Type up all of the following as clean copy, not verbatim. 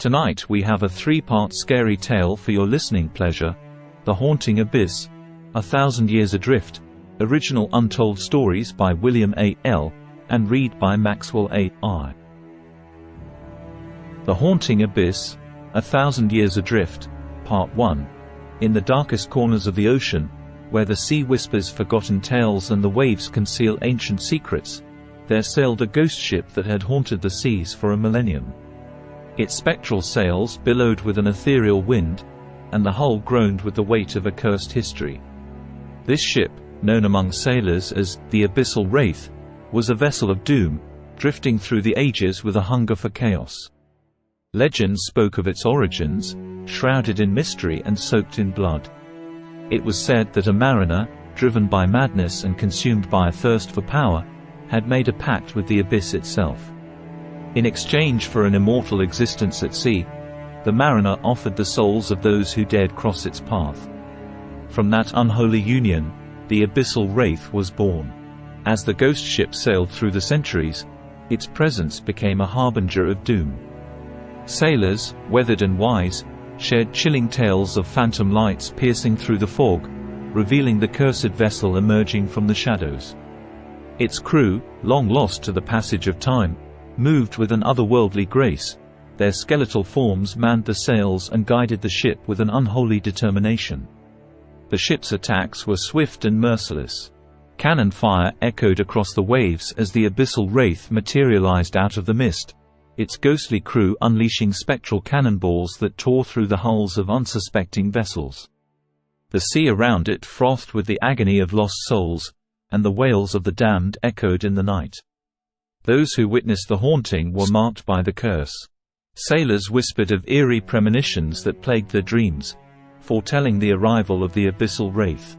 Tonight we have a three-part scary tale for your listening pleasure: The Haunting Abyss, 1,000 Years Adrift, original untold stories by William A. L. and read by Maxwell A. I. The Haunting Abyss, 1,000 Years Adrift, Part 1. In the darkest corners of the ocean, where the sea whispers forgotten tales and the waves conceal ancient secrets, there sailed a ghost ship that had haunted the seas for a millennium. Its spectral sails billowed with an ethereal wind, and the hull groaned with the weight of a cursed history. This ship, known among sailors as the Abyssal Wraith, was a vessel of doom, drifting through the ages with a hunger for chaos. Legends spoke of its origins, shrouded in mystery and soaked in blood. It was said that a mariner, driven by madness and consumed by a thirst for power, had made a pact with the abyss itself. In exchange for an immortal existence at sea, the mariner offered the souls of those who dared cross its path. From that unholy union, the Abyssal Wraith was born. As the ghost ship sailed through the centuries, its presence became a harbinger of doom. Sailors, weathered and wise, shared chilling tales of phantom lights piercing through the fog, revealing the cursed vessel emerging from the shadows. Its crew, long lost to the passage of time, moved with an otherworldly grace. Their skeletal forms manned the sails and guided the ship with an unholy determination. The ship's attacks were swift and merciless. Cannon fire echoed across the waves as the Abyssal Wraith materialized out of the mist, its ghostly crew unleashing spectral cannonballs that tore through the hulls of unsuspecting vessels. The sea around it frothed with the agony of lost souls, and the wails of the damned echoed in the night. Those who witnessed the haunting were marked by the curse. Sailors whispered of eerie premonitions that plagued their dreams, foretelling the arrival of the Abyssal Wraith.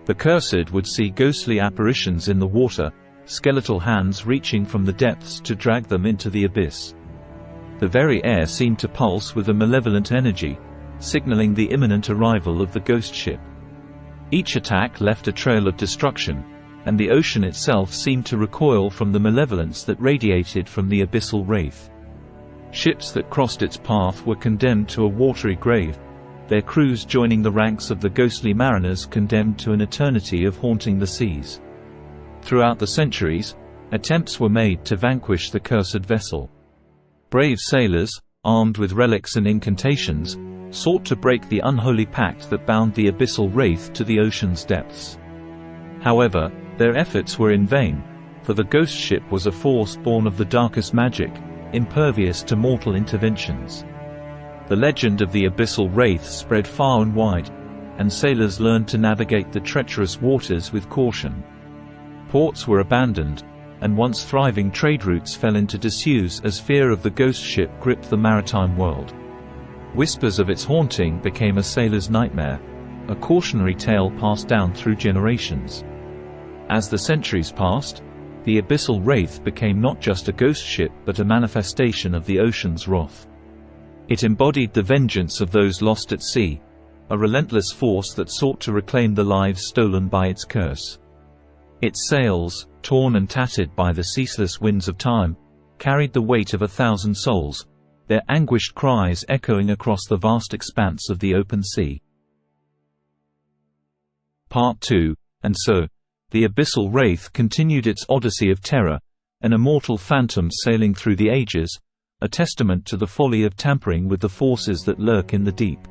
The cursed would see ghostly apparitions in the water, skeletal hands reaching from the depths to drag them into the abyss. The very air seemed to pulse with a malevolent energy, signaling the imminent arrival of the ghost ship. Each attack left a trail of destruction, and the ocean itself seemed to recoil from the malevolence that radiated from the Abyssal Wraith. Ships that crossed its path were condemned to a watery grave, their crews joining the ranks of the ghostly mariners condemned to an eternity of haunting the seas. Throughout the centuries, attempts were made to vanquish the cursed vessel. Brave sailors, armed with relics and incantations, sought to break the unholy pact that bound the Abyssal Wraith to the ocean's depths. However, their efforts were in vain, for the ghost ship was a force born of the darkest magic, impervious to mortal interventions. The legend of the Abyssal Wraith spread far and wide, and sailors learned to navigate the treacherous waters with caution. Ports were abandoned, and once thriving trade routes fell into disuse as fear of the ghost ship gripped the maritime world. Whispers of its haunting became a sailor's nightmare, a cautionary tale passed down through generations. As the centuries passed, the Abyssal Wraith became not just a ghost ship but a manifestation of the ocean's wrath. It embodied the vengeance of those lost at sea, a relentless force that sought to reclaim the lives stolen by its curse. Its sails, torn and tattered by the ceaseless winds of time, carried the weight of 1,000 souls, their anguished cries echoing across the vast expanse of the open sea. Part 2. And so, the Abyssal Wraith continued its odyssey of terror, an immortal phantom sailing through the ages, a testament to the folly of tampering with the forces that lurk in the deep.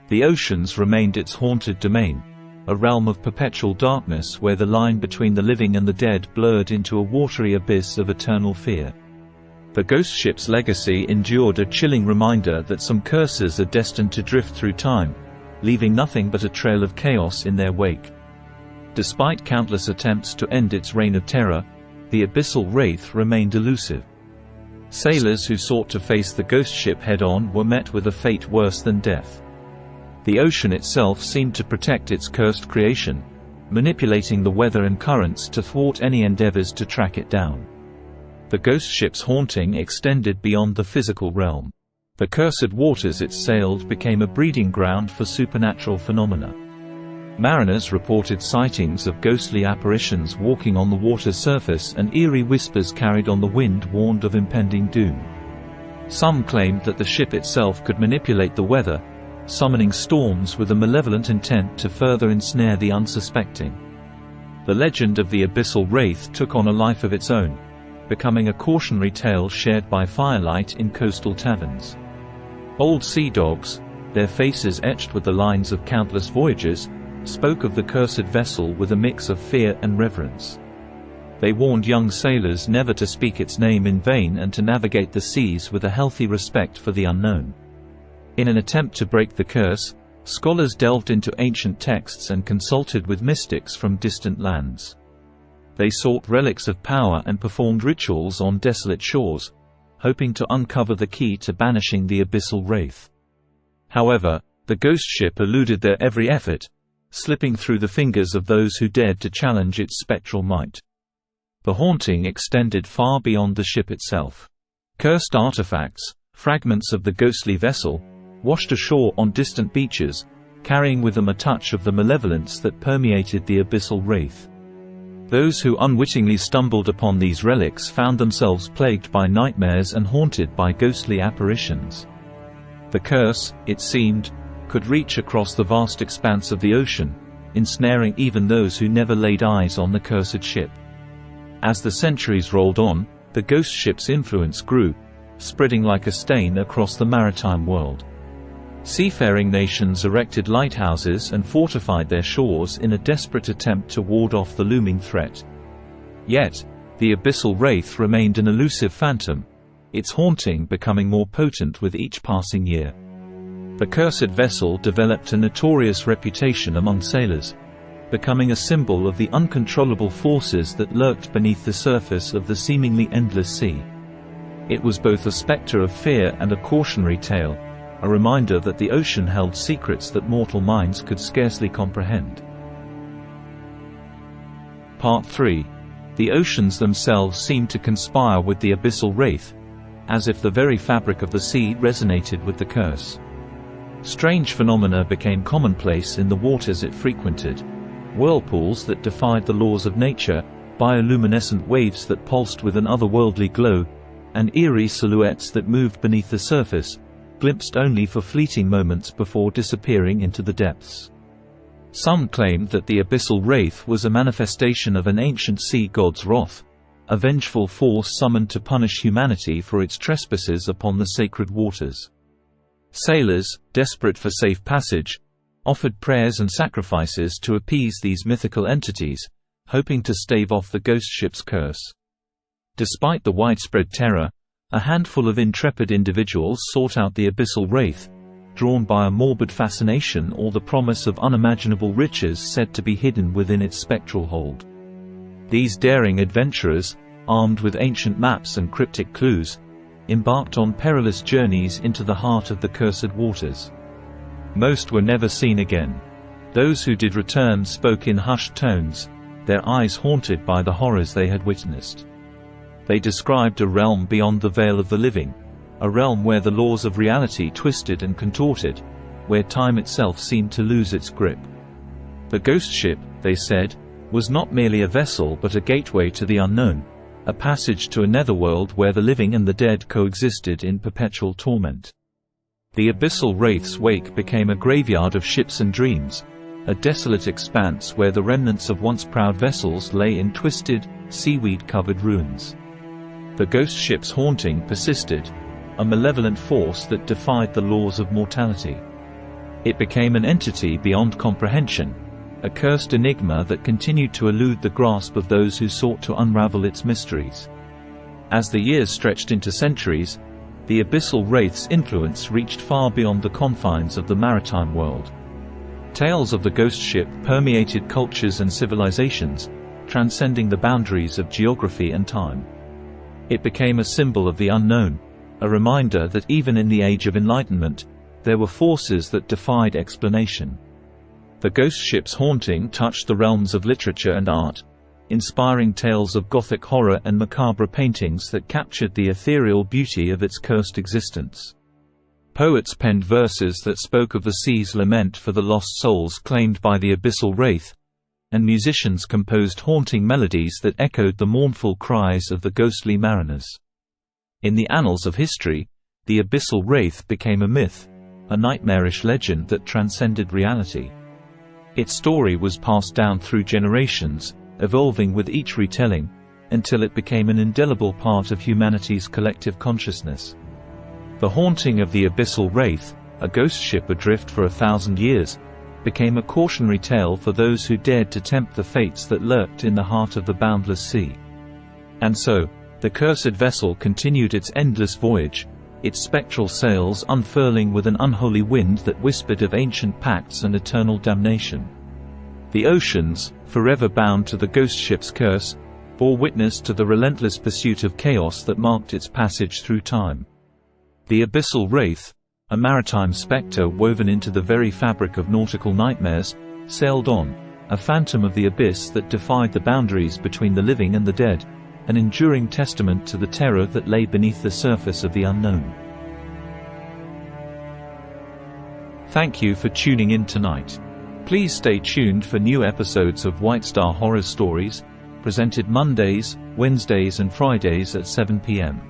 The oceans remained its haunted domain, a realm of perpetual darkness where the line between the living and the dead blurred into a watery abyss of eternal fear. The ghost ship's legacy endured a chilling reminder that some curses are destined to drift through time, leaving nothing but a trail of chaos in their wake. Despite countless attempts to end its reign of terror, the Abyssal Wraith remained elusive. Sailors who sought to face the ghost ship head-on were met with a fate worse than death. The ocean itself seemed to protect its cursed creation, manipulating the weather and currents to thwart any endeavors to track it down. The ghost ship's haunting extended beyond the physical realm. The cursed waters it sailed became a breeding ground for supernatural phenomena. Mariners reported sightings of ghostly apparitions walking on the water's surface, and eerie whispers carried on the wind warned of impending doom. Some claimed that the ship itself could manipulate the weather, summoning storms with a malevolent intent to further ensnare the unsuspecting. The legend of the Abyssal Wraith took on a life of its own, becoming a cautionary tale shared by firelight in coastal taverns. Old sea dogs, their faces etched with the lines of countless voyages, spoke of the cursed vessel with a mix of fear and reverence. They warned young sailors never to speak its name in vain and to navigate the seas with a healthy respect for the unknown. In an attempt to break the curse, scholars delved into ancient texts and consulted with mystics from distant lands. They sought relics of power and performed rituals on desolate shores, hoping to uncover the key to banishing the Abyssal Wraith. However, the ghost ship eluded their every effort, slipping through the fingers of those who dared to challenge its spectral might. The haunting extended far beyond the ship itself. Cursed artifacts, fragments of the ghostly vessel, washed ashore on distant beaches, carrying with them a touch of the malevolence that permeated the Abyssal Wraith. Those who unwittingly stumbled upon these relics found themselves plagued by nightmares and haunted by ghostly apparitions. The curse, it seemed, could reach across the vast expanse of the ocean, ensnaring even those who never laid eyes on the cursed ship. As the centuries rolled on, the ghost ship's influence grew, spreading like a stain across the maritime world. Seafaring nations erected lighthouses and fortified their shores in a desperate attempt to ward off the looming threat. Yet, the Abyssal Wraith remained an elusive phantom, its haunting becoming more potent with each passing year. The cursed vessel developed a notorious reputation among sailors, becoming a symbol of the uncontrollable forces that lurked beneath the surface of the seemingly endless sea. It was both a specter of fear and a cautionary tale, a reminder that the ocean held secrets that mortal minds could scarcely comprehend. Part 3. The oceans themselves seemed to conspire with the Abyssal Wraith, as if the very fabric of the sea resonated with the curse. Strange phenomena became commonplace in the waters it frequented. Whirlpools that defied the laws of nature, bioluminescent waves that pulsed with an otherworldly glow, and eerie silhouettes that moved beneath the surface, glimpsed only for fleeting moments before disappearing into the depths. Some claimed that the Abyssal Wraith was a manifestation of an ancient sea god's wrath, a vengeful force summoned to punish humanity for its trespasses upon the sacred waters. Sailors, desperate for safe passage, offered prayers and sacrifices to appease these mythical entities, hoping to stave off the ghost ship's curse. Despite the widespread terror, a handful of intrepid individuals sought out the Abyssal Wraith, drawn by a morbid fascination or the promise of unimaginable riches said to be hidden within its spectral hold. These daring adventurers, armed with ancient maps and cryptic clues, embarked on perilous journeys into the heart of the cursed waters. Most were never seen again. Those who did return spoke in hushed tones, their eyes haunted by the horrors they had witnessed. They described a realm beyond the veil of the living, a realm where the laws of reality twisted and contorted, where time itself seemed to lose its grip. The ghost ship, they said, was not merely a vessel but a gateway to the unknown, a passage to a netherworld where the living and the dead coexisted in perpetual torment. The Abyssal Wraith's wake became a graveyard of ships and dreams, a desolate expanse where the remnants of once proud vessels lay in twisted, seaweed-covered ruins. The ghost ship's haunting persisted, a malevolent force that defied the laws of mortality. It became an entity beyond comprehension, a cursed enigma that continued to elude the grasp of those who sought to unravel its mysteries. As the years stretched into centuries, the Abyssal Wraith's influence reached far beyond the confines of the maritime world. Tales of the ghost ship permeated cultures and civilizations, transcending the boundaries of geography and time. It became a symbol of the unknown, a reminder that even in the Age of Enlightenment, there were forces that defied explanation. The ghost ship's haunting touched the realms of literature and art, inspiring tales of Gothic horror and macabre paintings that captured the ethereal beauty of its cursed existence. Poets penned verses that spoke of the sea's lament for the lost souls claimed by the Abyssal Wraith, and musicians composed haunting melodies that echoed the mournful cries of the ghostly mariners. In the annals of history, the Abyssal Wraith became a myth, a nightmarish legend that transcended reality. Its story was passed down through generations, evolving with each retelling, until it became an indelible part of humanity's collective consciousness. The haunting of the Abyssal Wraith, a ghost ship adrift for 1,000 years, became a cautionary tale for those who dared to tempt the fates that lurked in the heart of the boundless sea. And so, the cursed vessel continued its endless voyage, its spectral sails unfurling with an unholy wind that whispered of ancient pacts and eternal damnation. The oceans, forever bound to the ghost ship's curse, bore witness to the relentless pursuit of chaos that marked its passage through time. The Abyssal Wraith, a maritime spectre woven into the very fabric of nautical nightmares, sailed on, a phantom of the abyss that defied the boundaries between the living and the dead, an enduring testament to the terror that lay beneath the surface of the unknown. Thank you for tuning in tonight. Please stay tuned for new episodes of White Star Horror Stories, presented Mondays, Wednesdays and Fridays at 7 p.m.